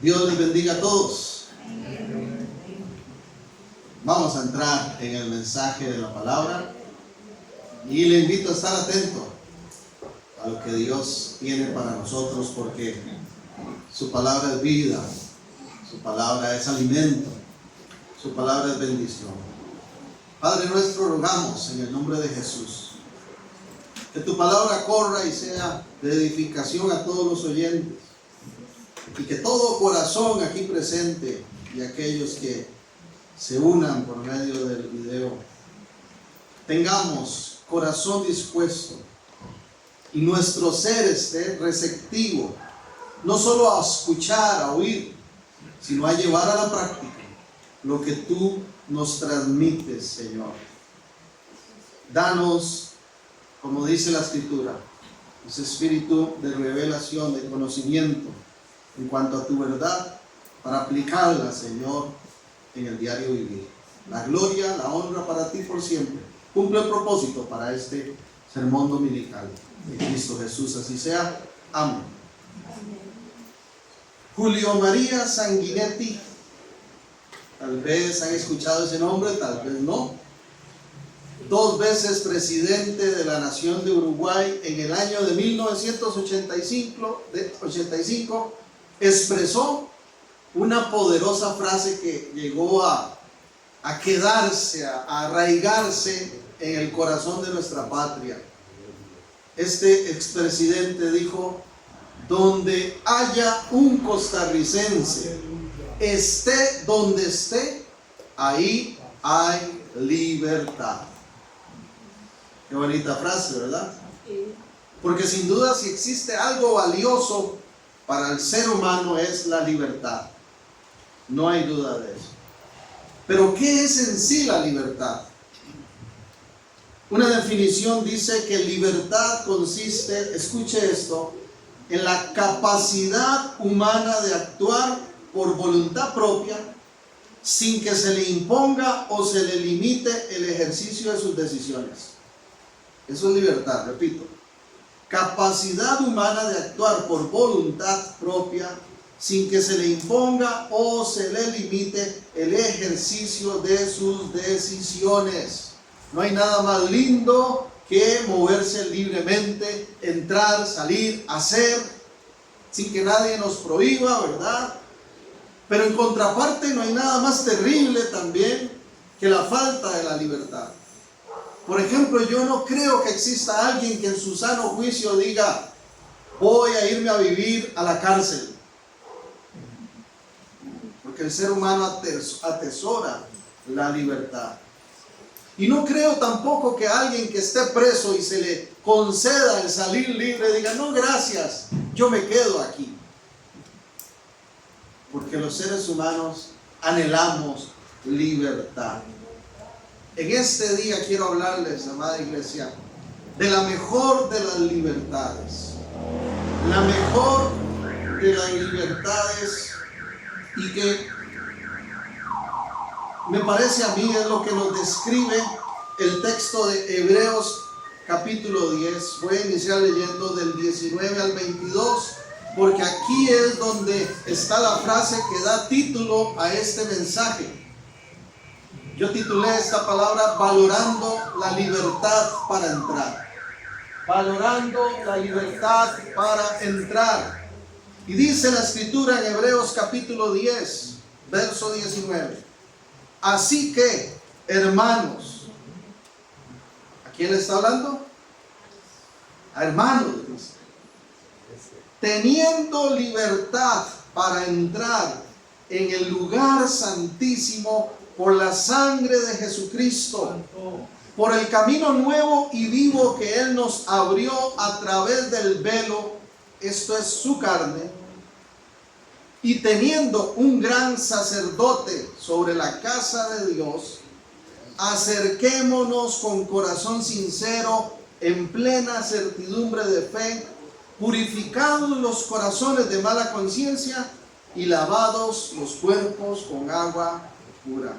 Dios les bendiga a todos. Vamos a entrar en el mensaje de la palabra y le invito a estar atento a lo que Dios tiene para nosotros, porque su palabra es vida, su palabra es alimento, su palabra es bendición. Padre nuestro, rogamos en el nombre de Jesús que tu palabra corra y sea de edificación a todos los oyentes, y que todo corazón aquí presente y aquellos que se unan por medio del video tengamos corazón dispuesto y nuestro ser esté receptivo, no solo a escuchar, a oír, sino a llevar a la práctica lo que tú nos transmites, Señor. Danos, como dice la Escritura, ese espíritu de revelación, de conocimiento en cuanto a tu verdad, para aplicarla, Señor, en el diario vivir. La gloria, la honra para ti por siempre. Cumple el propósito para este sermón dominical. En Cristo Jesús así sea. Amén. Julio María Sanguinetti, tal vez han escuchado ese nombre, tal vez no. 2 veces presidente de la nación de Uruguay. En el año de 1985 expresó una poderosa frase que llegó a quedarse, a arraigarse en el corazón de nuestra patria. Este expresidente dijo: donde haya un costarricense, esté donde esté, ahí hay libertad. Qué bonita frase, ¿verdad? Porque sin duda, si existe algo valioso para el ser humano, es la libertad. No hay duda de eso. Pero ¿qué es en sí la libertad? Una definición dice que libertad consiste, escuche esto, en la capacidad humana de actuar por voluntad propia, sin que se le imponga o se le limite el ejercicio de sus decisiones. Eso es libertad, repito. Capacidad humana de actuar por voluntad propia, sin que se le imponga o se le limite el ejercicio de sus decisiones. No hay nada más lindo que moverse libremente, entrar, salir, hacer, sin que nadie nos prohíba, ¿verdad? Pero en contraparte, no hay nada más terrible también que la falta de la libertad. Por ejemplo, yo no creo que exista alguien que en su sano juicio diga: voy a irme a vivir a la cárcel. Porque el ser humano atesora la libertad. Y no creo tampoco que alguien que esté preso y se le conceda el salir libre diga: no, gracias, yo me quedo aquí. Porque los seres humanos anhelamos libertad. En este día quiero hablarles, amada iglesia, de la mejor de las libertades. La mejor de las libertades, y que me parece a mí es lo que nos describe el texto de Hebreos capítulo 10. Voy a iniciar leyendo del 19 al 22, porque aquí es donde está la frase que da título a este mensaje. Yo titulé esta palabra: valorando la libertad para entrar. Valorando la libertad para entrar. Y dice la Escritura en Hebreos capítulo 10, verso 19. Así que, hermanos, ¿a quién le está hablando? A hermanos, dice. Teniendo libertad para entrar en el lugar santísimo por la sangre de Jesucristo, por el camino nuevo y vivo que Él nos abrió a través del velo, esto es su carne, y teniendo un gran sacerdote sobre la casa de Dios, acerquémonos con corazón sincero, en plena certidumbre de fe, purificados los corazones de mala conciencia y lavados los cuerpos con agua pura.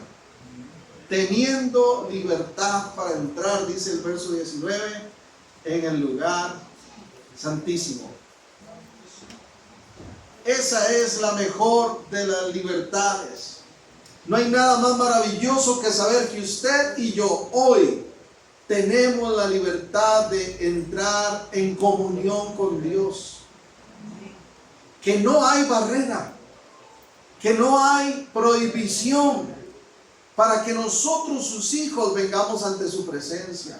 Teniendo libertad para entrar, dice el verso 19, en el lugar santísimo. esa es la mejor de las libertades. No hay nada más maravilloso que saber que usted y yo hoy tenemos la libertad de entrar en comunión con Dios. Que no hay barrera, que no hay prohibición para que nosotros, sus hijos, vengamos ante su presencia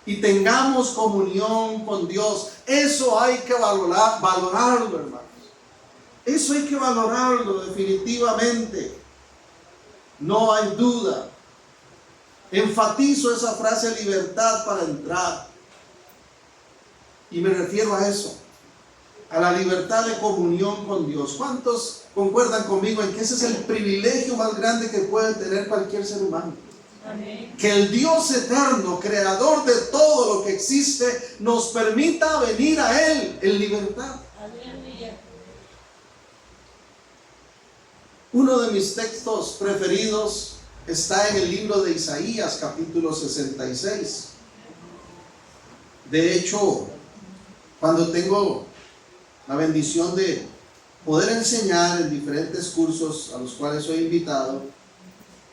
y tengamos comunión con Dios. Eso hay que valorarlo, hermanos. Eso hay que valorarlo definitivamente. No hay duda. Enfatizo esa frase, libertad para entrar. Y me refiero a eso, a la libertad de comunión con Dios. ¿Cuántos concuerdan conmigo en que ese es el privilegio más grande que puede tener cualquier ser humano? Amén. Que el Dios eterno, creador de todo lo que existe, nos permita venir a Él en libertad. Uno de mis textos preferidos está en el libro de Isaías, capítulo 66. De hecho, cuando tengo la bendición de poder enseñar en diferentes cursos a los cuales soy invitado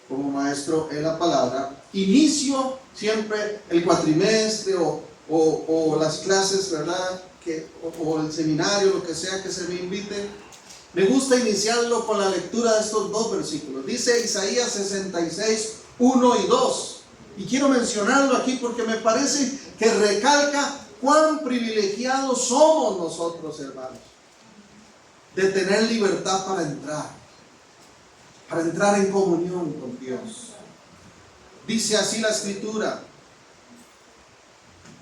como maestro en la palabra, inicio siempre el cuatrimestre o las clases, ¿verdad? O el seminario, lo que sea que se me invite. Me gusta iniciarlo con la lectura de estos dos versículos. Dice Isaías 66, 1 y 2. Y quiero mencionarlo aquí porque me parece que recalca cuán privilegiados somos nosotros, hermanos, de tener libertad para entrar en comunión con Dios. Dice así la Escritura,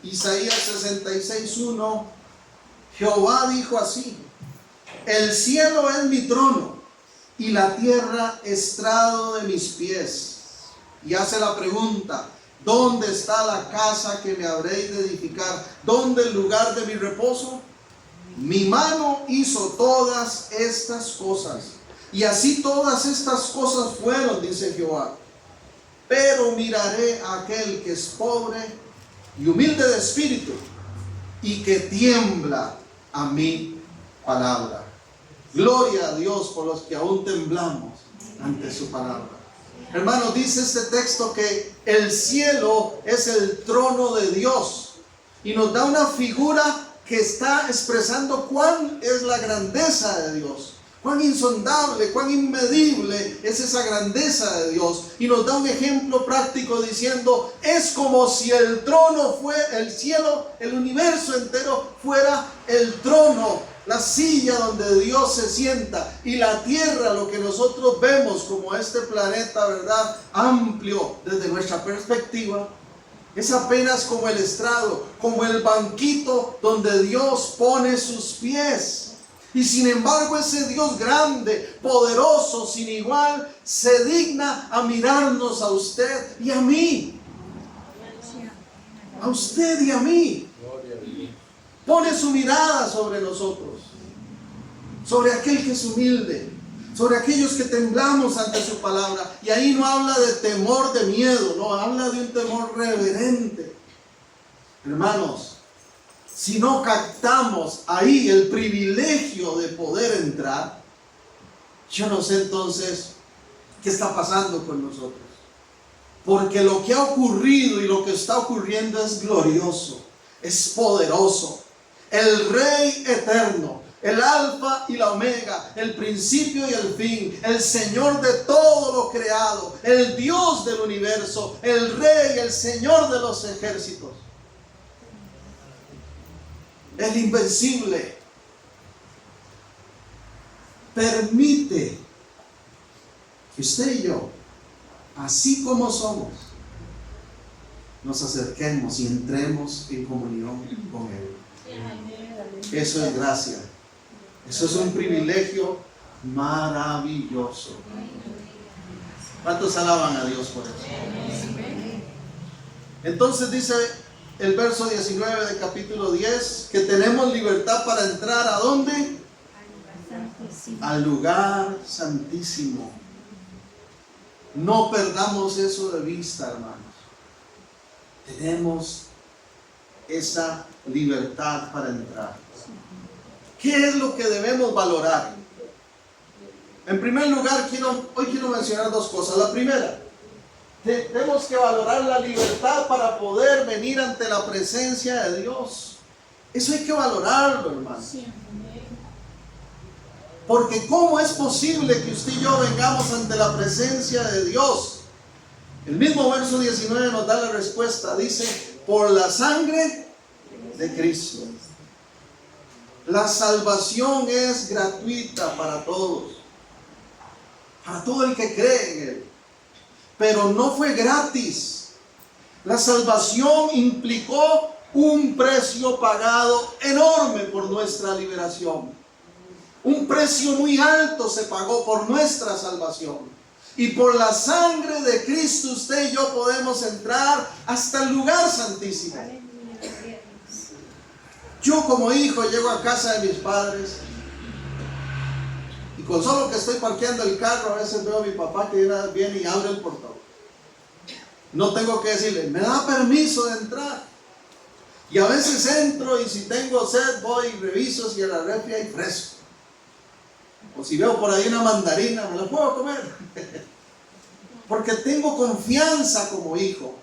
Isaías 66, 1, Jehová dijo así: el cielo es mi trono y la tierra estrado de mis pies. Y hace la pregunta: ¿dónde está la casa que me habréis de edificar? ¿Dónde el lugar de mi reposo? Mi mano hizo todas estas cosas, y así todas estas cosas fueron, dice Jehová. Pero miraré a aquel que es pobre y humilde de espíritu, y que tiembla a mi palabra. Gloria a Dios por los que aún temblamos ante su palabra. Hermanos, dice este texto que el cielo es el trono de Dios, y nos da una figura que está expresando cuán es la grandeza de Dios, cuán insondable, cuán inmedible es esa grandeza de Dios. Y nos da un ejemplo práctico diciendo: es como si el trono fuera, el cielo, el universo entero fuera el trono, la silla donde Dios se sienta, y la tierra, lo que nosotros vemos como este planeta, ¿verdad?, amplio desde nuestra perspectiva, es apenas como el estrado, como el banquito donde Dios pone sus pies. Y sin embargo, ese Dios grande, poderoso, sin igual, se digna a mirarnos a usted y a mí. A usted y a mí. Pone su mirada sobre nosotros, sobre aquel que es humilde, sobre aquellos que temblamos ante su palabra. Y ahí no habla de temor, de miedo, no, habla de un temor reverente. Hermanos, si no captamos ahí el privilegio de poder entrar, yo no sé entonces qué está pasando con nosotros. Porque lo que ha ocurrido y lo que está ocurriendo es glorioso, es poderoso. El Rey eterno, el Alfa y la Omega, el principio y el fin, el Señor de todo lo creado, el Dios del universo, el Rey, el Señor de los ejércitos, el invencible, permite que usted y yo, así como somos, nos acerquemos y entremos en comunión con Él. Eso es gracia. Eso es un privilegio maravilloso. ¿Cuántos alaban a Dios por eso? Entonces dice el verso 19 del capítulo 10 que tenemos libertad para entrar ¿a dónde? Al lugar santísimo. No perdamos eso de vista, hermanos. Tenemos esa libertad para entrar. ¿Qué es lo que debemos valorar? En primer lugar, hoy quiero mencionar dos cosas. La primera, tenemos que valorar la libertad para poder venir ante la presencia de Dios. Eso hay que valorarlo, hermano. Porque ¿cómo es posible que usted y yo vengamos ante la presencia de Dios? El mismo verso 19 nos da la respuesta. Dice, por la sangre de Cristo. La salvación es gratuita para todos. Para todo el que cree en Él. Pero no fue gratis. La salvación implicó un precio pagado enorme por nuestra liberación. Un precio muy alto se pagó por nuestra salvación. Y por la sangre de Cristo usted y yo podemos entrar hasta el lugar santísimo. Yo como hijo llego a casa de mis padres y con solo que estoy parqueando el carro, a veces veo a mi papá que viene y abre el portón. No tengo que decirle, me da permiso de entrar. Y a veces entro y si tengo sed voy y reviso si en la refri hay fresco. O si veo por ahí una mandarina, me la puedo comer. Porque tengo confianza como hijo.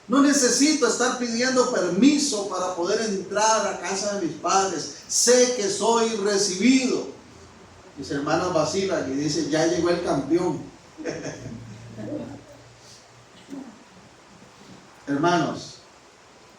No necesito estar pidiendo permiso para poder entrar a casa de mis padres. Sé que soy recibido. Mis hermanas vacilan y dicen, ya llegó el campeón. Hermanos,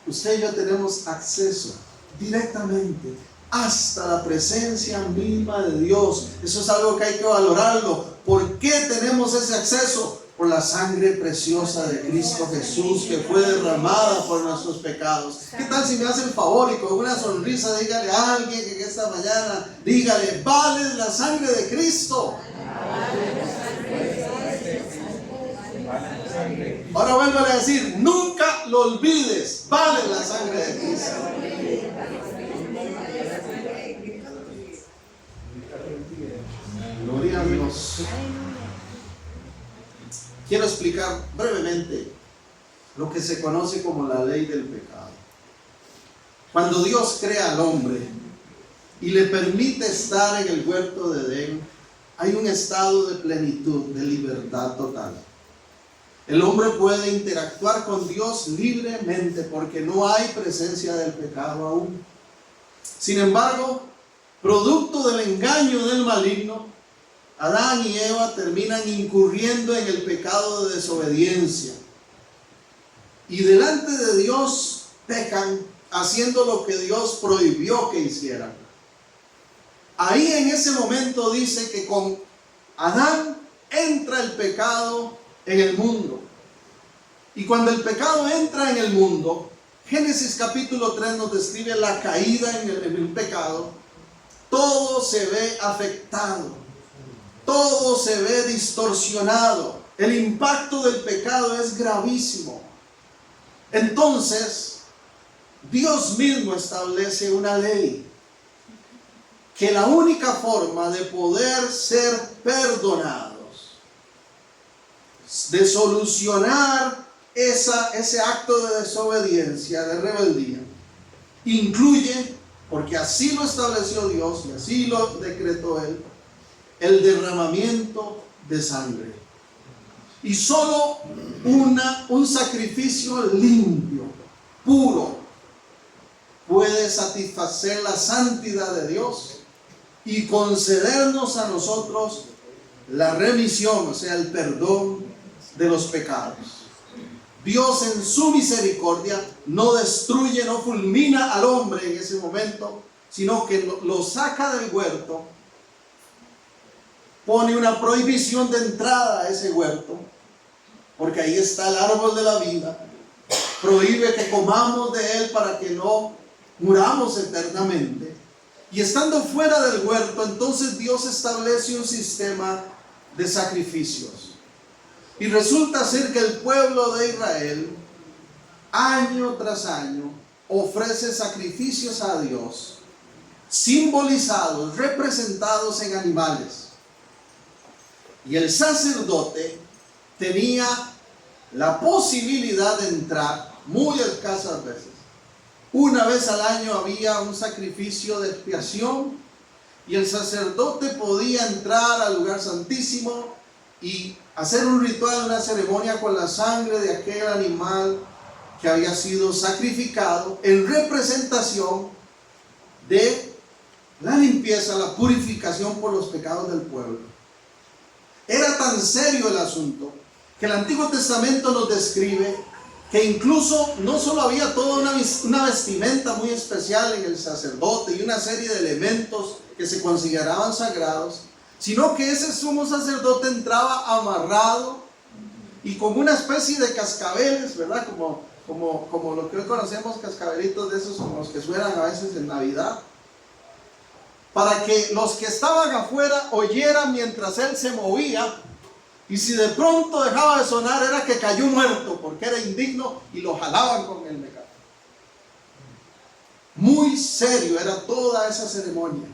usted y yo tenemos acceso directamente hasta la presencia misma de Dios. Eso es algo que hay que valorarlo. ¿Por qué tenemos ese acceso? Por la sangre preciosa de Cristo Jesús que fue derramada por nuestros pecados. ¿Qué tal si me hace el favor y con una sonrisa dígale a alguien que esta mañana, dígale, vale la sangre de Cristo? Ahora vuélvale a decir, nunca lo olvides, vale la sangre de Cristo. Gloria a Dios. Quiero explicar brevemente lo que se conoce como la ley del pecado. Cuando Dios crea al hombre y le permite estar en el huerto de Edén, hay un estado de plenitud, de libertad total. El hombre puede interactuar con Dios libremente porque no hay presencia del pecado aún. Sin embargo, producto del engaño del maligno, Adán y Eva terminan incurriendo en el pecado de desobediencia. Y delante de Dios pecan haciendo lo que Dios prohibió que hicieran. Ahí en ese momento dice que con Adán entra el pecado en el mundo. Y cuando el pecado entra en el mundo, Génesis capítulo 3 nos describe la caída en el pecado. Todo se ve afectado. Todo se ve distorsionado. El impacto del pecado es gravísimo. Entonces, Dios mismo establece una ley. Que la única forma de poder ser perdonados, de solucionar ese acto de desobediencia, de rebeldía, incluye, porque así lo estableció Dios y así lo decretó Él, el derramamiento de sangre. Y solo un sacrificio limpio, puro, puede satisfacer la santidad de Dios y concedernos a nosotros la remisión, o sea, el perdón de los pecados. Dios en su misericordia no destruye, no fulmina al hombre en ese momento, sino que lo saca del huerto, pone una prohibición de entrada a ese huerto, porque ahí está el árbol de la vida, prohíbe que comamos de él para que no muramos eternamente. Y estando fuera del huerto, entonces Dios establece un sistema de sacrificios. Y resulta ser que el pueblo de Israel, año tras año, ofrece sacrificios a Dios, simbolizados, representados en animales. Y el sacerdote tenía la posibilidad de entrar, muy escasas veces, Una vez al año había un sacrificio de expiación y el sacerdote podía entrar al lugar santísimo y hacer un ritual, una ceremonia con la sangre de aquel animal que había sido sacrificado en representación de la limpieza, la purificación por los pecados del pueblo. Era tan serio el asunto que el Antiguo Testamento nos describe que incluso no solo había toda una vestimenta muy especial en el sacerdote y una serie de elementos que se consideraban sagrados, sino que ese sumo sacerdote entraba amarrado y con una especie de cascabeles, ¿verdad? Como lo que hoy conocemos, cascabelitos de esos como los que suenan a veces en Navidad, para que los que estaban afuera oyeran mientras él se movía, y si de pronto dejaba de sonar era que cayó muerto porque era indigno y lo jalaban con el mecate. Muy serio era toda esa ceremonia.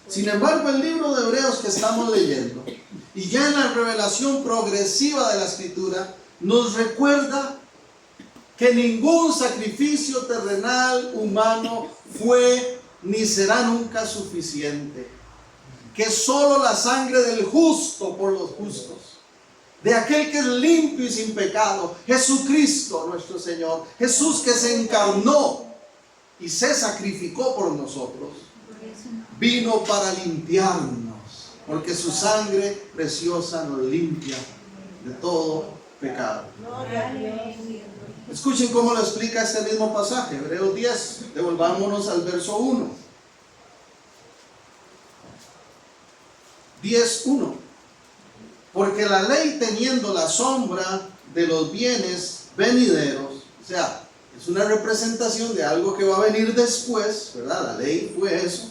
Sin embargo, el libro de Hebreos que estamos leyendo, y ya en la revelación progresiva de la Escritura, nos recuerda que ningún sacrificio terrenal humano fue ni será nunca suficiente, que solo la sangre del justo por los justos, de aquel que es limpio y sin pecado, Jesucristo nuestro Señor, Jesús que se encarnó y se sacrificó por nosotros, vino para limpiarnos, porque su sangre preciosa nos limpia de todo pecado. Escuchen cómo lo explica este mismo pasaje, Hebreos 10, devolvámonos al verso 1. 10:1. Porque la ley, teniendo la sombra de los bienes venideros, o sea, es una representación de algo que va a venir después, ¿verdad? La ley fue eso,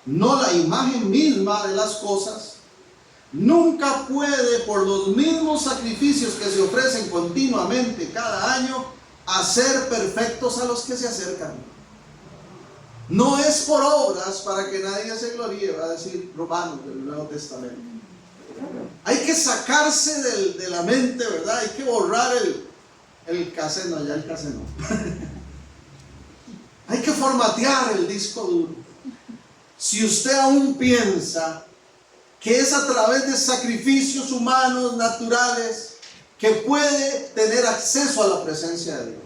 no la imagen misma de las cosas, nunca puede, por los mismos sacrificios que se ofrecen continuamente cada año, hacer perfectos a los que se acercan. No es por obras para que nadie se gloríe, va a decir Romanos del Nuevo Testamento. Hay que sacarse de la mente, ¿verdad? Hay que borrar el cassette, no, ya el cassette no. Hay que formatear el disco duro. Si usted aún piensa que es a través de sacrificios humanos, naturales, que puede tener acceso a la presencia de Dios.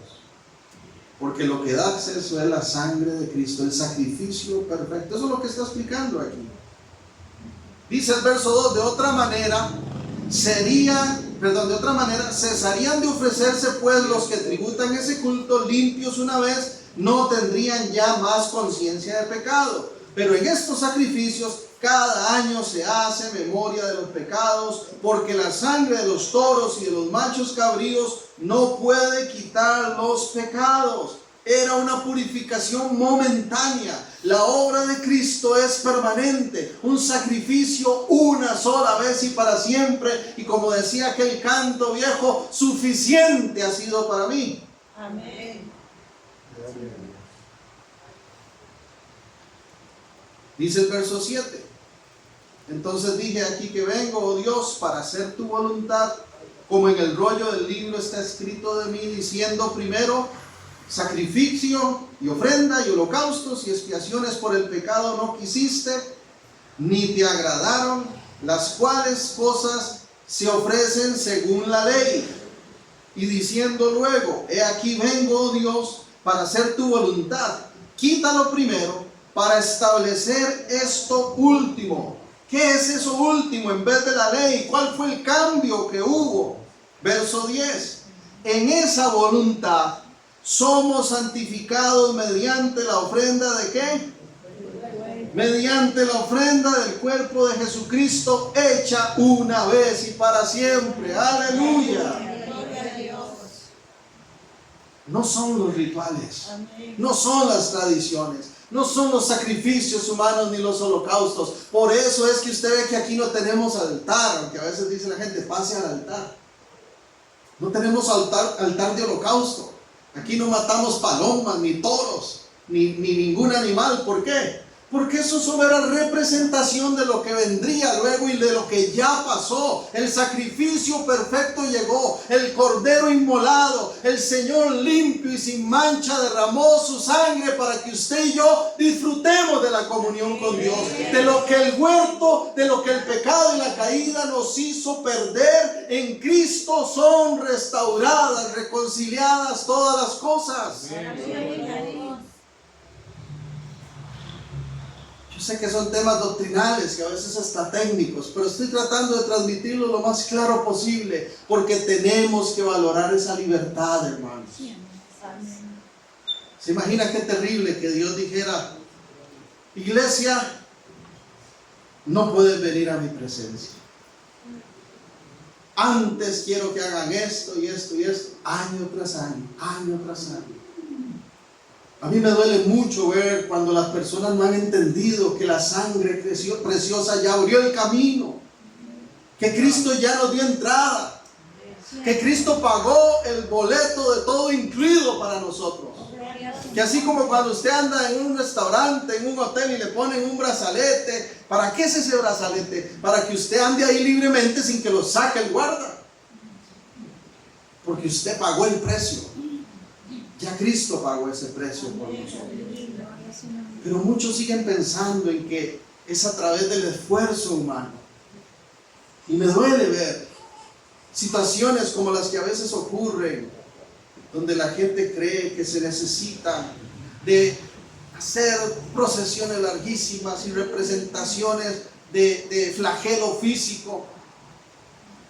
Porque lo que da acceso es la sangre de Cristo, el sacrificio perfecto. Eso es lo que está explicando aquí. Dice el verso 2, de otra manera cesarían de ofrecerse pues los que tributan ese culto limpios una vez, no tendrían ya más conciencia de pecado. Pero en estos sacrificios cada año se hace memoria de los pecados, porque la sangre de los toros y de los machos cabríos no puede quitar los pecados. Era una purificación momentánea. La obra de Cristo es permanente, un sacrificio una sola vez y para siempre. Y como decía aquel canto viejo, suficiente ha sido para mí. Amén. Dice el verso 7. Entonces dije, aquí que vengo, oh Dios, para hacer tu voluntad, como en el rollo del libro está escrito de mí, diciendo primero, sacrificio y ofrenda y holocaustos y expiaciones por el pecado no quisiste, ni te agradaron, las cuales cosas se ofrecen según la ley. Y diciendo luego, he aquí vengo, oh Dios, para hacer tu voluntad, quítalo primero, para establecer esto último. ¿Qué es eso último en vez de la ley? ¿Cuál fue el cambio que hubo? Verso 10. En esa voluntad somos santificados mediante la ofrenda ¿de qué? Mediante la ofrenda del cuerpo de Jesucristo, hecha una vez y para siempre. Aleluya. No son los rituales, no son las tradiciones, no son los sacrificios humanos ni los holocaustos. Por eso es que usted ve que aquí no tenemos altar, aunque a veces dice la gente, pase al altar. No tenemos altar de holocausto. Aquí no matamos palomas, ni toros, ni ningún animal. ¿Por qué? Porque eso solo era representación de lo que vendría luego y de lo que ya pasó. El sacrificio perfecto llegó, el cordero inmolado, el Señor limpio y sin mancha derramó su sangre para que usted y yo disfrutemos de la comunión con Dios. De lo que el huerto, de lo que el pecado y la caída nos hizo perder, en Cristo son restauradas, reconciliadas todas las cosas. Yo sé que son temas doctrinales y a veces hasta técnicos, pero estoy tratando de transmitirlo lo más claro posible, porque tenemos que valorar esa libertad, hermanos. ¿Se imagina qué terrible que Dios dijera: iglesia, no puedes venir a mi presencia? Antes quiero que hagan esto y esto y esto, año tras año, año tras año. A mí me duele mucho ver cuando las personas no han entendido que la sangre preciosa ya abrió el camino, que Cristo ya nos dio entrada, que Cristo pagó el boleto de todo incluido para nosotros. Que así como cuando usted anda en un restaurante, en un hotel y le ponen un brazalete, ¿para qué es ese brazalete? Para que usted ande ahí libremente sin que lo saque el guarda, porque usted pagó el precio. Ya Cristo pagó ese precio por nosotros. Pero muchos siguen pensando en que es a través del esfuerzo humano. Y me duele ver situaciones como las que a veces ocurren, donde la gente cree que se necesita de hacer procesiones larguísimas y representaciones de flagelo físico.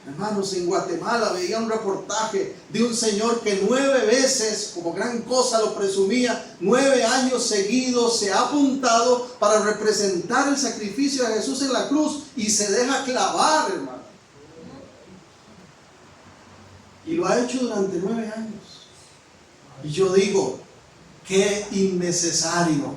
Hermanos, en Guatemala veía un reportaje de un señor que 9 veces, como gran cosa lo presumía, 9 años seguidos se ha apuntado para representar el sacrificio de Jesús en la cruz y se deja clavar, hermano. Y lo ha hecho durante 9 años. Y yo digo, qué innecesario.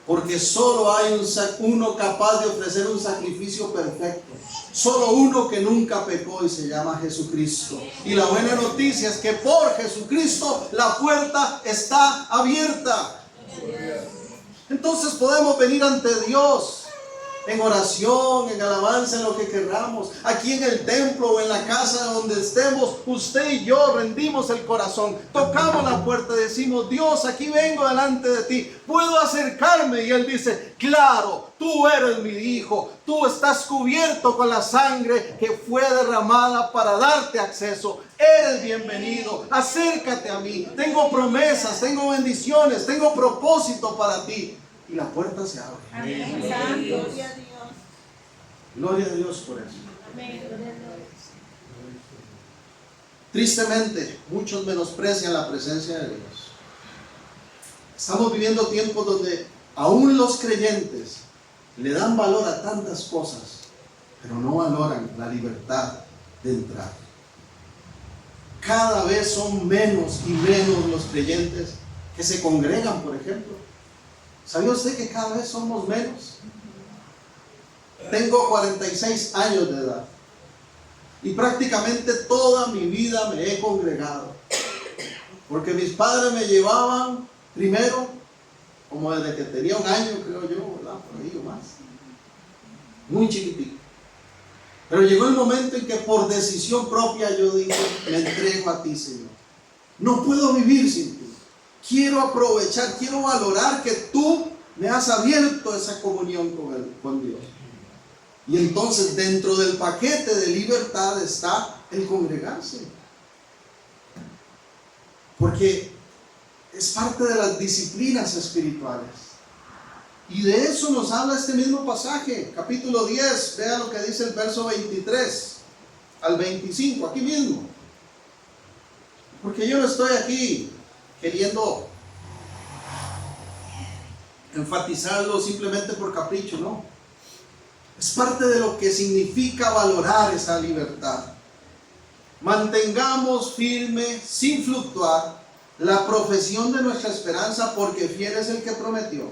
Porque solo hay uno capaz de ofrecer un sacrificio perfecto. Solo uno que nunca pecó y se llama Jesucristo. Y la buena noticia es que por Jesucristo la puerta está abierta. Entonces podemos venir ante Dios en oración, en alabanza, en lo que queramos. Aquí en el templo o en la casa donde estemos, usted y yo rendimos el corazón, tocamos la puerta y decimos: Dios, aquí vengo delante de ti, ¿puedo acercarme? Y Él dice: claro, tú eres mi hijo, tú estás cubierto con la sangre que fue derramada para darte acceso. Eres bienvenido, acércate a mí, tengo promesas, tengo bendiciones, tengo propósito para ti. Y la puerta se abre. Amén. Gloria a Dios. Gloria a Dios por eso. Tristemente, muchos menosprecian la presencia de Dios. Estamos viviendo tiempos donde aún los creyentes le dan valor a tantas cosas, pero no valoran la libertad de entrar. Cada vez son menos y menos los creyentes que se congregan, por ejemplo. ¿Sabía usted que cada vez somos menos? Tengo 46 años de edad y prácticamente toda mi vida me he congregado, porque mis padres me llevaban primero, como desde que tenía 1 año, creo yo, ¿verdad? Por ahí o más, muy chiquitito. Pero llegó el momento en que por decisión propia yo dije: me entrego a ti, Señor. No puedo vivir sin ti. Quiero aprovechar, quiero valorar que tú me has abierto esa comunión con Dios. Y entonces dentro del paquete de libertad está el congregarse. Porque es parte de las disciplinas espirituales. Y de eso nos habla este mismo pasaje, capítulo 10. Vea lo que dice el verso 23 al 25, aquí mismo. Porque yo no estoy aquí queriendo enfatizarlo simplemente por capricho, no. Es parte de lo que significa valorar esa libertad. Mantengamos firme, sin fluctuar, la profesión de nuestra esperanza, porque fiel es el que prometió.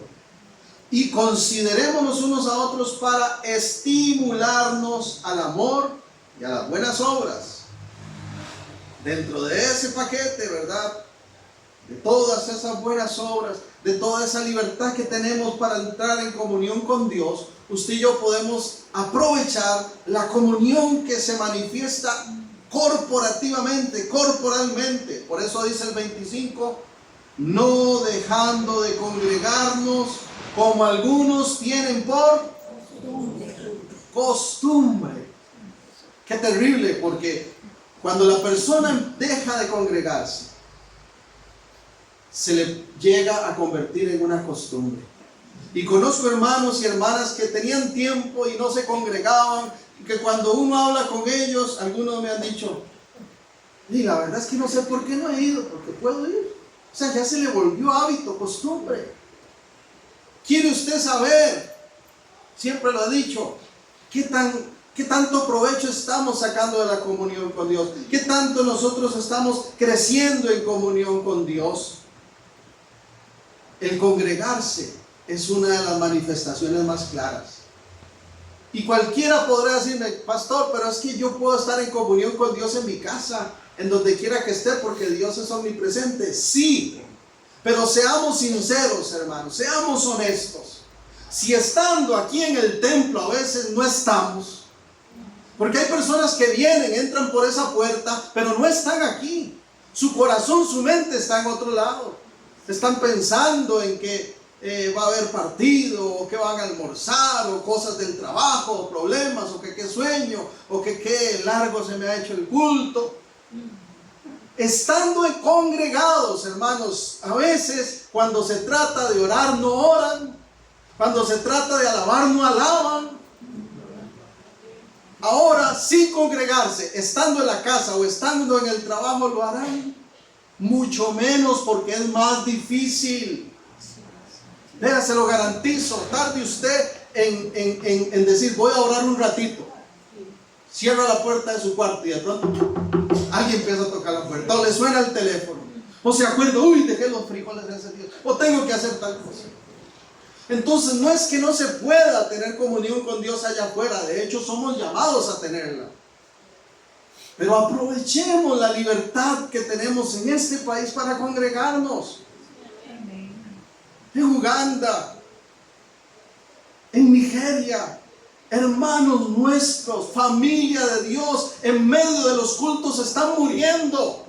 Y considerémonos unos a otros para estimularnos al amor y a las buenas obras. Dentro de ese paquete, ¿verdad?, de todas esas buenas obras, de toda esa libertad que tenemos para entrar en comunión con Dios, usted y yo podemos aprovechar la comunión que se manifiesta corporativamente, corporalmente. Por eso dice el 25, no dejando de congregarnos como algunos tienen por costumbre. Qué terrible, porque cuando la persona deja de congregarse, se le llega a convertir en una costumbre. Y conozco hermanos y hermanas que tenían tiempo y no se congregaban, y que cuando uno habla con ellos, algunos me han dicho, y la verdad es que no sé por qué no he ido, porque puedo ir. O sea, ya se le volvió hábito, costumbre. ¿Quiere usted saber? Siempre lo he dicho, ¿qué tanto provecho estamos sacando de la comunión con Dios? ¿Qué tanto nosotros estamos creciendo en comunión con Dios? El congregarse es una de las manifestaciones más claras. Y cualquiera podrá decirme, pastor, pero es que yo puedo estar en comunión con Dios en mi casa, en donde quiera que esté, porque Dios es omnipresente. Sí, pero seamos sinceros, hermanos, seamos honestos. Si estando aquí en el templo a veces no estamos, porque hay personas que vienen, entran por esa puerta, pero no están aquí. Su corazón, su mente está en otro lado. Están pensando en que va a haber partido, o que van a almorzar, o cosas del trabajo, o problemas, o que qué sueño, o que qué largo se me ha hecho el culto. Estando congregados, hermanos, a veces cuando se trata de orar no oran, cuando se trata de alabar no alaban. Ahora, sin congregarse, estando en la casa o estando en el trabajo, lo harán. Mucho menos, porque es más difícil. Vea, se lo garantizo. Tarde usted en decir, voy a orar un ratito. Cierra la puerta de su cuarto y de pronto alguien empieza a tocar la puerta, o le suena el teléfono, o se acuerda, uy, dejé los frijoles encendidos, o tengo que hacer tal cosa. Entonces no es que no se pueda tener comunión con Dios allá afuera, de hecho somos llamados a tenerla. Pero aprovechemos la libertad que tenemos en este país para congregarnos. En Uganda, en Nigeria, hermanos nuestros, familia de Dios, en medio de los cultos están muriendo.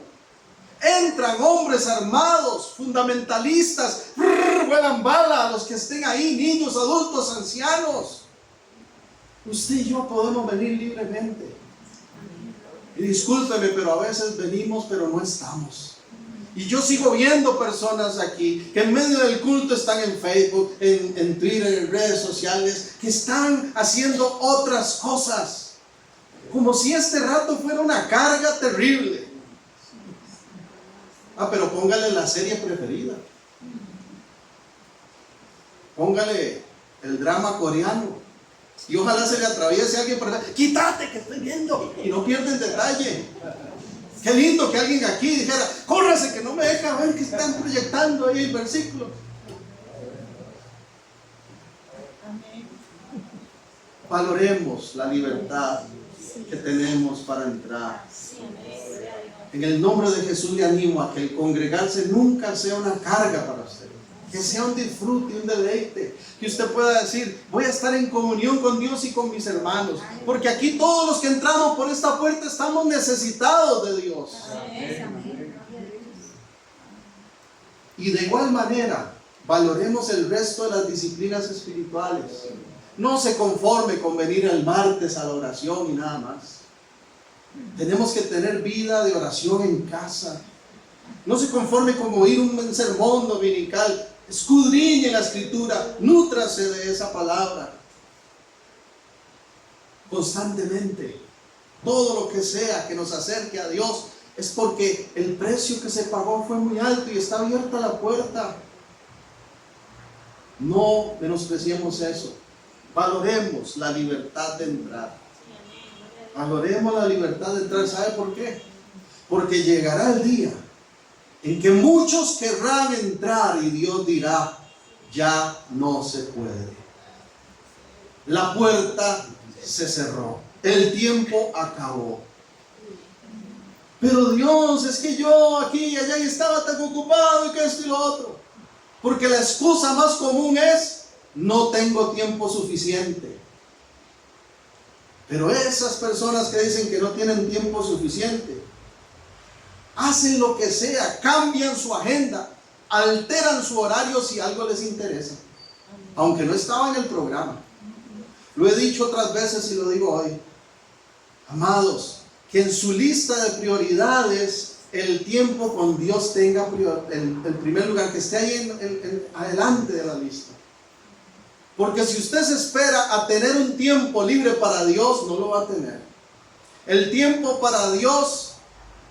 Entran hombres armados, fundamentalistas, vuelan bala a los que estén ahí, niños, adultos, ancianos. Usted y yo podemos venir libremente. Y discúlpeme, pero a veces venimos, pero no estamos. Y yo sigo viendo personas aquí que en medio del culto están en Facebook, en Twitter, en redes sociales, que están haciendo otras cosas. Como si este rato fuera una carga terrible. Pero póngale la serie preferida. Póngale el drama coreano. Y ojalá se le atraviese a alguien para decir, quítate que estoy viendo. Y no pierde el detalle. Qué lindo que alguien aquí dijera, córrase que no me deja ver que están proyectando ahí el versículo. Valoremos la libertad que tenemos para entrar. En el nombre de Jesús le animo a que el congregarse nunca sea una carga para usted. Que sea un disfrute, un deleite. Que usted pueda decir, voy a estar en comunión con Dios y con mis hermanos. Porque aquí todos los que entramos por esta puerta estamos necesitados de Dios. Y de igual manera, valoremos el resto de las disciplinas espirituales. No se conforme con venir el martes a la oración y nada más. Tenemos que tener vida de oración en casa. No se conforme con oír un sermón dominical. Escudriñe la escritura, nútrase de esa palabra constantemente. Todo lo que sea que nos acerque a Dios es porque el precio que se pagó fue muy alto y está abierta la puerta. No menospreciemos eso. Valoremos la libertad de entrar. Valoremos la libertad de entrar. ¿Sabe por qué? Porque llegará el día en que muchos querrán entrar y Dios dirá, ya no se puede. La puerta se cerró. El tiempo acabó. Pero Dios, es que yo aquí y allá y estaba tan ocupado y que esto y lo otro. Porque la excusa más común es: no tengo tiempo suficiente. Pero esas personas que dicen que no tienen tiempo suficiente, hacen lo que sea, cambian su agenda, alteran su horario si algo les interesa, aunque no estaba en el programa. Lo he dicho otras veces y lo digo hoy. Amados, que en su lista de prioridades el tiempo con Dios tenga el primer lugar, que esté ahí adelante de la lista. Porque si usted se espera a tener un tiempo libre para Dios, no lo va a tener. El tiempo para Dios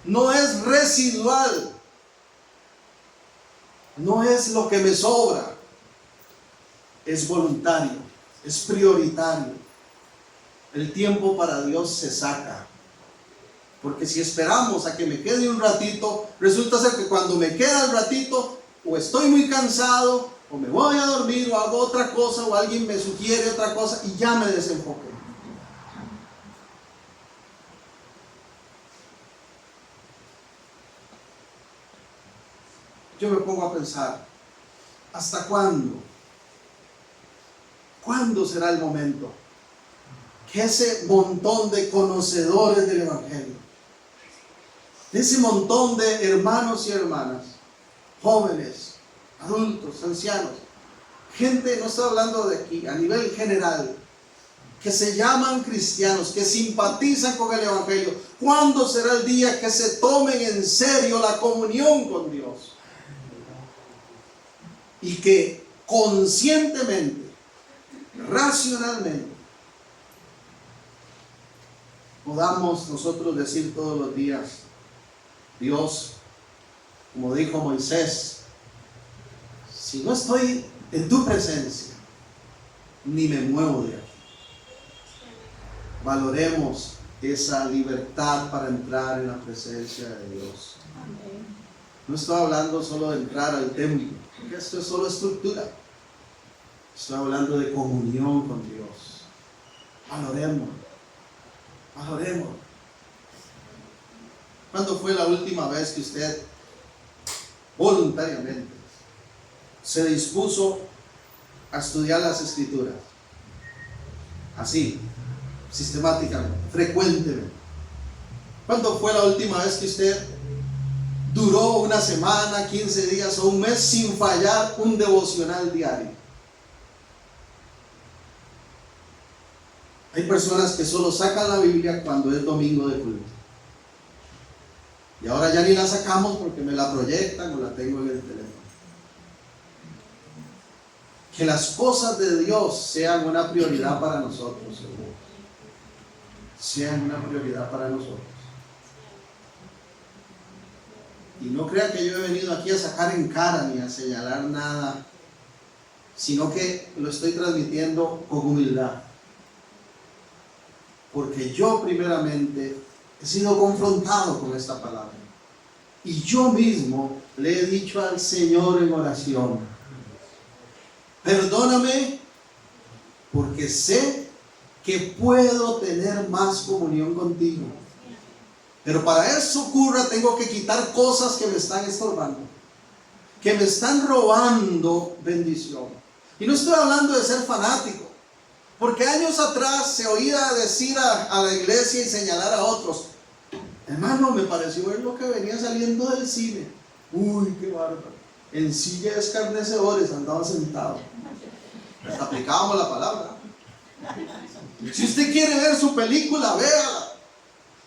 no es residual, no es lo que me sobra, es voluntario, es prioritario. El tiempo para Dios se saca. Porque si esperamos a que me quede un ratito, resulta ser que cuando me queda el ratito, o estoy muy cansado, o me voy a dormir, o hago otra cosa, o alguien me sugiere otra cosa, y ya me desenfoqué. Yo me pongo a pensar, ¿hasta cuándo? ¿Cuándo será el momento que ese montón de conocedores del Evangelio, ese montón de hermanos y hermanas, jóvenes, adultos, ancianos, gente, no estoy hablando de aquí, a nivel general, que se llaman cristianos, que simpatizan con el Evangelio, ¿cuándo será el día que se tomen en serio la comunión con Dios? Y que conscientemente, racionalmente, podamos nosotros decir todos los días: Dios, como dijo Moisés, si no estoy en tu presencia, ni me muevo de aquí. Valoremos esa libertad para entrar en la presencia de Dios. No estoy hablando solo de entrar al templo, porque esto es solo estructura. Estoy hablando de comunión con Dios. Valoremos. Valoremos. ¿Cuándo fue la última vez que usted voluntariamente se dispuso a estudiar las Escrituras? Así, sistemáticamente, frecuentemente. ¿Cuándo fue la última vez que usted duró una semana, 15 días o un mes sin fallar un devocional diario? Hay personas que solo sacan la Biblia cuando es domingo de culto. Y ahora ya ni la sacamos porque me la proyectan o la tengo en el teléfono. Que las cosas de Dios sean una prioridad para nosotros. Sean una prioridad para nosotros. Y no crea que yo he venido aquí a sacar en cara ni a señalar nada, sino que lo estoy transmitiendo con humildad. Porque yo primeramente he sido confrontado con esta palabra. Y yo mismo le he dicho al Señor en oración: perdóname, porque sé que puedo tener más comunión contigo. Pero para eso ocurra, tengo que quitar cosas que me están estorbando, que me están robando bendición. Y no estoy hablando de ser fanático, porque años atrás se oía decir a la iglesia y señalar a otros: hermano, me pareció ver lo que venía saliendo del cine. Uy, qué bárbaro. En silla de escarnecedores andaba sentado. Hasta aplicábamos la palabra. Si usted quiere ver su película, véala.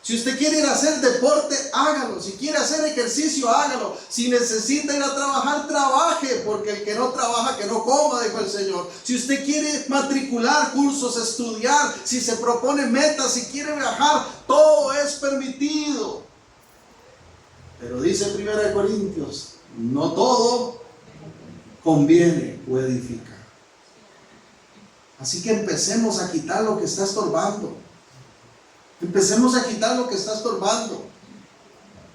Si usted quiere ir a hacer deporte, hágalo. Si quiere hacer ejercicio, hágalo. Si necesita ir a trabajar, trabaje, porque el que no trabaja, que no coma, dijo el Señor. Si usted quiere matricular cursos, estudiar, si se propone metas, si quiere viajar, todo es permitido. Pero dice 1 Corintios, no todo conviene o edifica. Así que empecemos a quitar lo que está estorbando. Empecemos a quitar lo que está estorbando.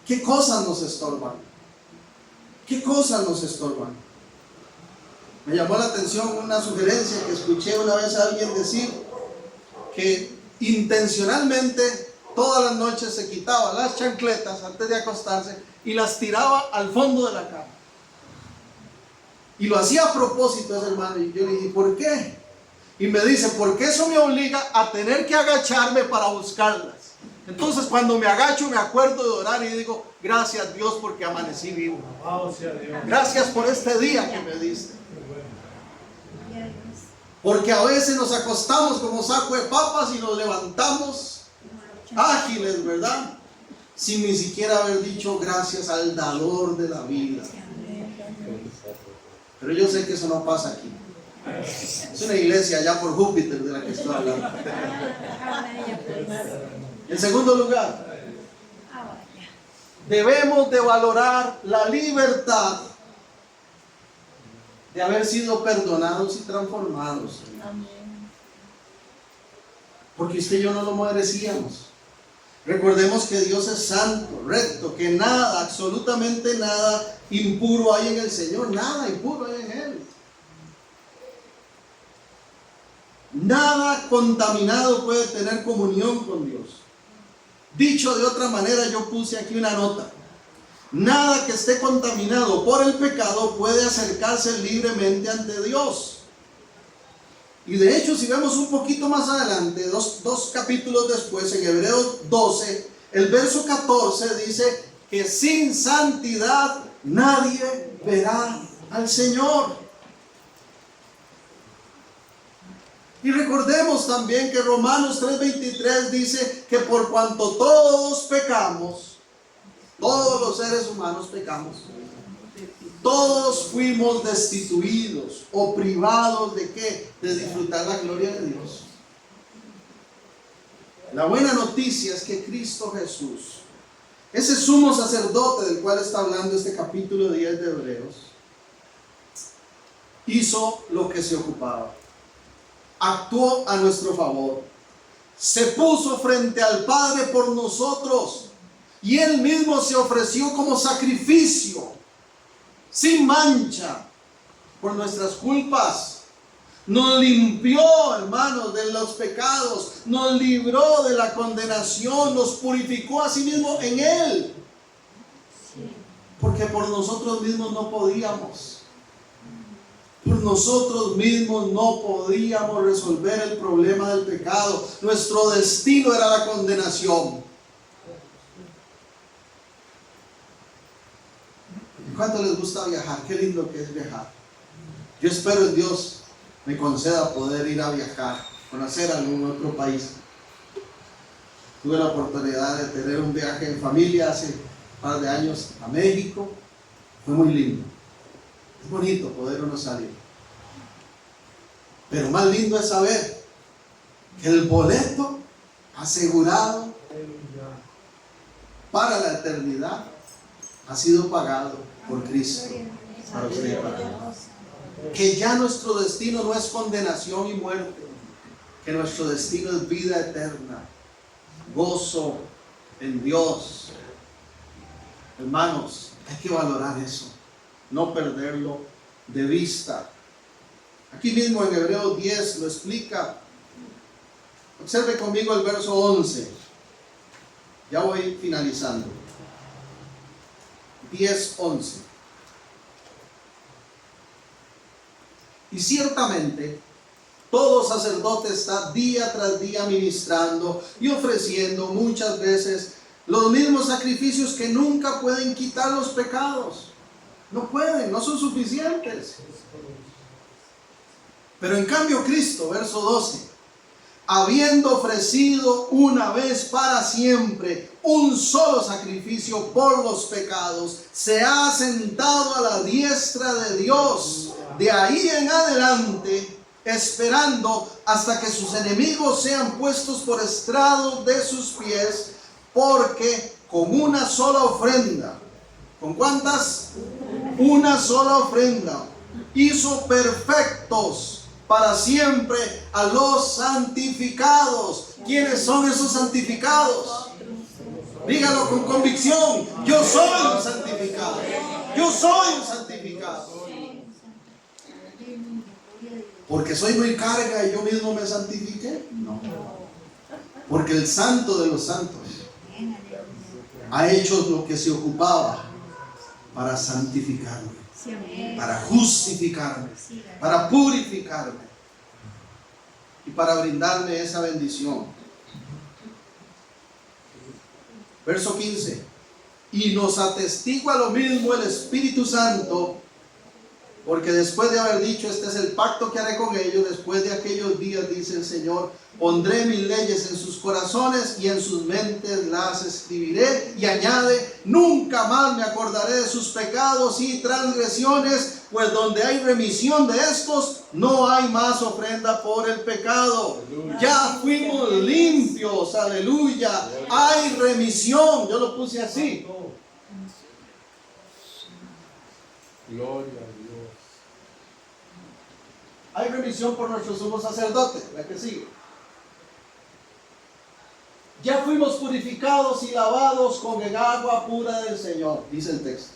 ¿Qué cosas nos estorban? ¿Qué cosas nos estorban? Me llamó la atención una sugerencia que escuché una vez a alguien decir, que intencionalmente todas las noches se quitaba las chancletas antes de acostarse y las tiraba al fondo de la cama. Y lo hacía a propósito ese hermano. Y yo le dije, ¿por qué? Y me dice, porque eso me obliga a tener que agacharme para buscarlas. Entonces cuando me agacho me acuerdo de orar y digo, gracias Dios porque amanecí vivo. Gracias por este día que me diste. Porque a veces nos acostamos como saco de papas y nos levantamos ágiles, ¿verdad? Sin ni siquiera haber dicho gracias al dador de la vida. Pero yo sé que eso no pasa aquí. Es una iglesia allá por Júpiter de la que estoy hablando. En segundo lugar, debemos de valorar la libertad de haber sido perdonados y transformados. Porque usted y yo no lo merecíamos. Recordemos que Dios es santo, recto, que nada, absolutamente nada impuro hay en el Señor, nada impuro hay en Él. Nada contaminado puede tener comunión con Dios. Dicho de otra manera, yo puse aquí una nota. Nada que esté contaminado por el pecado puede acercarse libremente ante Dios. Y de hecho, si vemos un poquito más adelante, dos capítulos después, en Hebreos 12, el verso 14 dice que sin santidad nadie verá al Señor. Y recordemos también que Romanos 3:23 dice que por cuanto todos pecamos, todos los seres humanos pecamos, todos fuimos destituidos o privados ¿de qué? De disfrutar la gloria de Dios. La buena noticia es que Cristo Jesús, ese sumo sacerdote del cual está hablando este capítulo 10 de Hebreos, hizo lo que se ocupaba. Actuó a nuestro favor. Se puso frente al Padre por nosotros. Y Él mismo se ofreció como sacrificio, sin mancha, por nuestras culpas. Nos limpió, hermanos, de los pecados. Nos libró de la condenación. Nos purificó a sí mismo en Él. Porque por nosotros mismos no podíamos. Por nosotros mismos no podíamos resolver el problema del pecado. Nuestro destino era la condenación. ¿Cuánto les gusta viajar? Qué lindo que es viajar. Yo espero en Dios me conceda poder ir a viajar, conocer algún otro país. Tuve la oportunidad de tener un viaje en familia hace un par de años a México. Fue muy lindo. Es bonito poder uno salir. Pero más lindo es saber que el boleto asegurado para la eternidad ha sido pagado por Cristo. Para usted y para mí. Que ya nuestro destino no es condenación y muerte. Que nuestro destino es vida eterna. Gozo en Dios. Hermanos, hay que valorar eso. No perderlo de vista. Aquí mismo en Hebreos 10 lo explica. Observe conmigo el verso 11. Ya voy finalizando. 10:11. Y ciertamente todo sacerdote está día tras día ministrando y ofreciendo muchas veces los mismos sacrificios que nunca pueden quitar los pecados. No pueden, no son suficientes. Pero en cambio Cristo, verso 12, habiendo ofrecido una vez para siempre un solo sacrificio por los pecados, se ha sentado a la diestra de Dios. De ahí en adelante, esperando hasta que sus enemigos sean puestos por estrado de sus pies, porque con una sola ofrenda, ¿con cuántas? Una sola ofrenda, hizo perfectos para siempre a los santificados. ¿Quiénes son esos santificados? Dígalo con convicción. Yo soy un santificado. Yo soy un santificado. ¿Porque soy muy carga y yo mismo me santifiqué? No. Porque el santo de los santos ha hecho lo que se ocupaba para santificarme, para justificarme, para purificarme y para brindarme esa bendición. Verso 15. Y nos atestigua lo mismo el Espíritu Santo, porque después de haber dicho, este es el pacto que haré con ellos, después de aquellos días, dice el Señor, pondré mis leyes en sus corazones y en sus mentes las escribiré. Y añade, nunca más me acordaré de sus pecados y transgresiones, pues donde hay remisión de estos, no hay más ofrenda por el pecado. Aleluya. Ya fuimos limpios, aleluya. Hay remisión, yo lo puse así. Gloria a Dios. Hay remisión por nuestro sumo sacerdote, la que sigue. Ya fuimos purificados y lavados con el agua pura del Señor, dice el texto.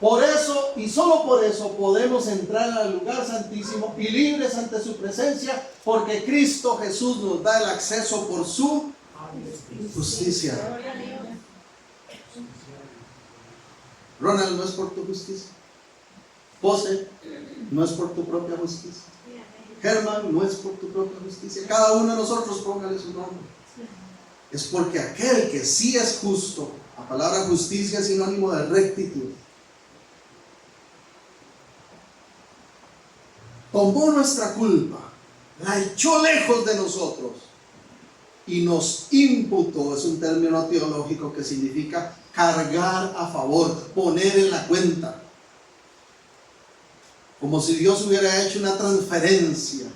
Por eso, y solo por eso, podemos entrar al lugar santísimo y libres ante su presencia, porque Cristo Jesús nos da el acceso por su justicia. Ronald, no es por tu justicia. José, no es por tu propia justicia. Germán, no es por tu propia justicia. Cada uno de nosotros, póngale su nombre. Es porque aquel que sí es justo, la palabra justicia es sinónimo de rectitud, tomó nuestra culpa, la echó lejos de nosotros y nos imputó. Es un término teológico que significa cargar a favor, poner en la cuenta. Como si Dios hubiera hecho una transferencia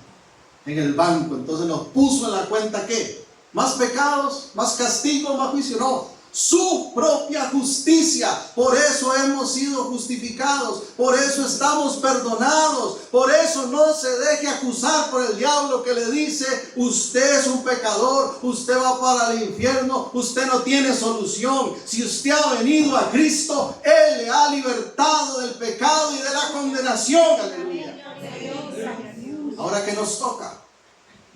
en el banco. Entonces nos puso en la cuenta, ¿qué? Más pecados, más castigo, más juicio. No, su propia justicia. Por eso hemos sido justificados, por eso estamos perdonados, por eso no se deje acusar por el diablo que le dice, usted es un pecador, usted va para el infierno, usted no tiene solución. Si usted ha venido a Cristo, Él le ha libertado del pecado y de la condenación. Aleluya. Ahora, ¿qué nos toca?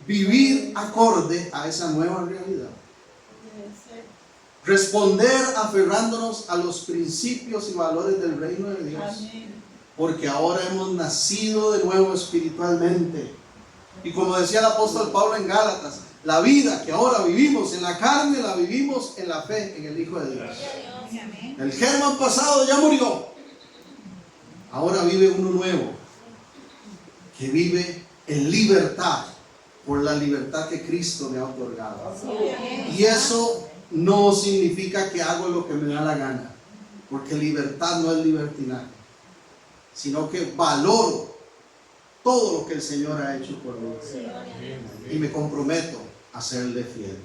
Vivir acorde a esa nueva realidad. Responder aferrándonos a los principios y valores del reino de Dios. Porque ahora hemos nacido de nuevo espiritualmente. Y como decía el apóstol Pablo en Gálatas, la vida que ahora vivimos en la carne, la vivimos en la fe en el Hijo de Dios. El Germán pasado ya murió. Ahora vive uno nuevo, que vive en libertad, por la libertad que Cristo me ha otorgado. Y eso no significa que hago lo que me da la gana, porque libertad no es libertinaje, sino que valoro todo lo que el Señor ha hecho por mí y me comprometo a serle fiel.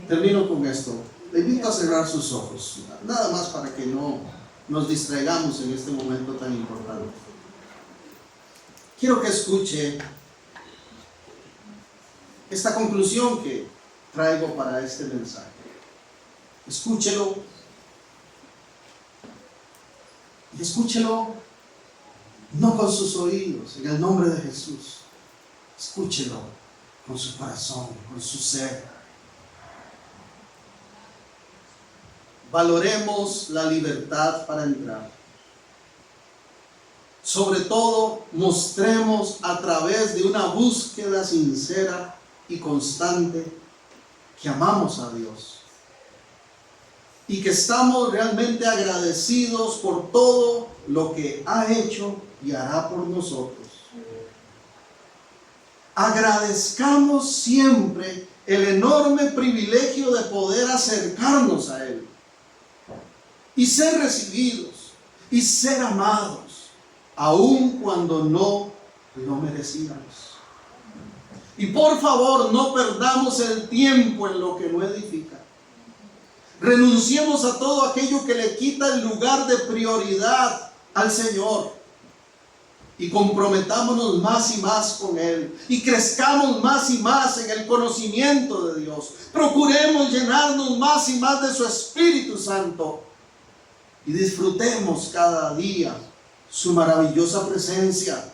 Termino con esto. Le invito a cerrar sus ojos, nada más para que no nos distraigamos en este momento tan importante. Quiero que escuche esta conclusión que traigo para este mensaje. Escúchelo. Y escúchelo no con sus oídos, en el nombre de Jesús. Escúchelo con su corazón, con su ser. Valoremos la libertad para entrar. Sobre todo, mostremos a través de una búsqueda sincera y constante que amamos a Dios y que estamos realmente agradecidos por todo lo que ha hecho y hará por nosotros. Agradezcamos siempre el enorme privilegio de poder acercarnos a Él y ser recibidos y ser amados, aun cuando no lo merecíamos. Y por favor, no perdamos el tiempo en lo que no edifica. Renunciemos a todo aquello que le quita el lugar de prioridad al Señor y comprometámonos más y más con Él y crezcamos más y más en el conocimiento de Dios. Procuremos llenarnos más y más de su Espíritu Santo y disfrutemos cada día su maravillosa presencia.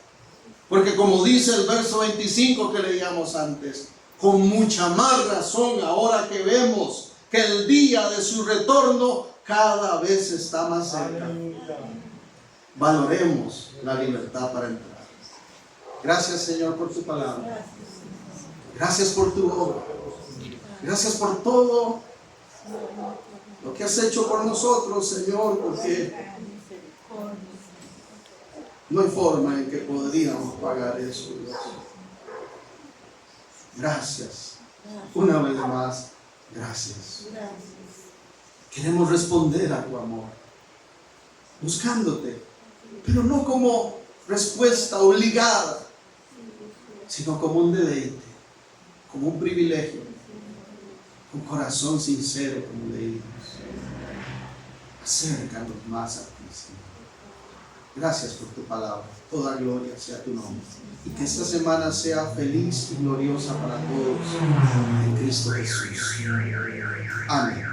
Porque como dice el verso 25 que leíamos antes, con mucha más razón ahora que vemos que el día de su retorno cada vez está más cerca. Valoremos la libertad para entrar. Gracias, Señor, por tu palabra. Gracias por tu obra. Gracias por todo lo que has hecho por nosotros, Señor, porque no hay forma en que podríamos pagar eso, Dios. Gracias. Una vez más, gracias. Queremos responder a tu amor, buscándote, pero no como respuesta obligada, sino como un deleite, como un privilegio, un corazón sincero, como leímos. Acércanos más a ti, Señor. Gracias por tu palabra. Toda gloria sea tu nombre. Y que esta semana sea feliz y gloriosa para todos en Cristo Jesús. Amén.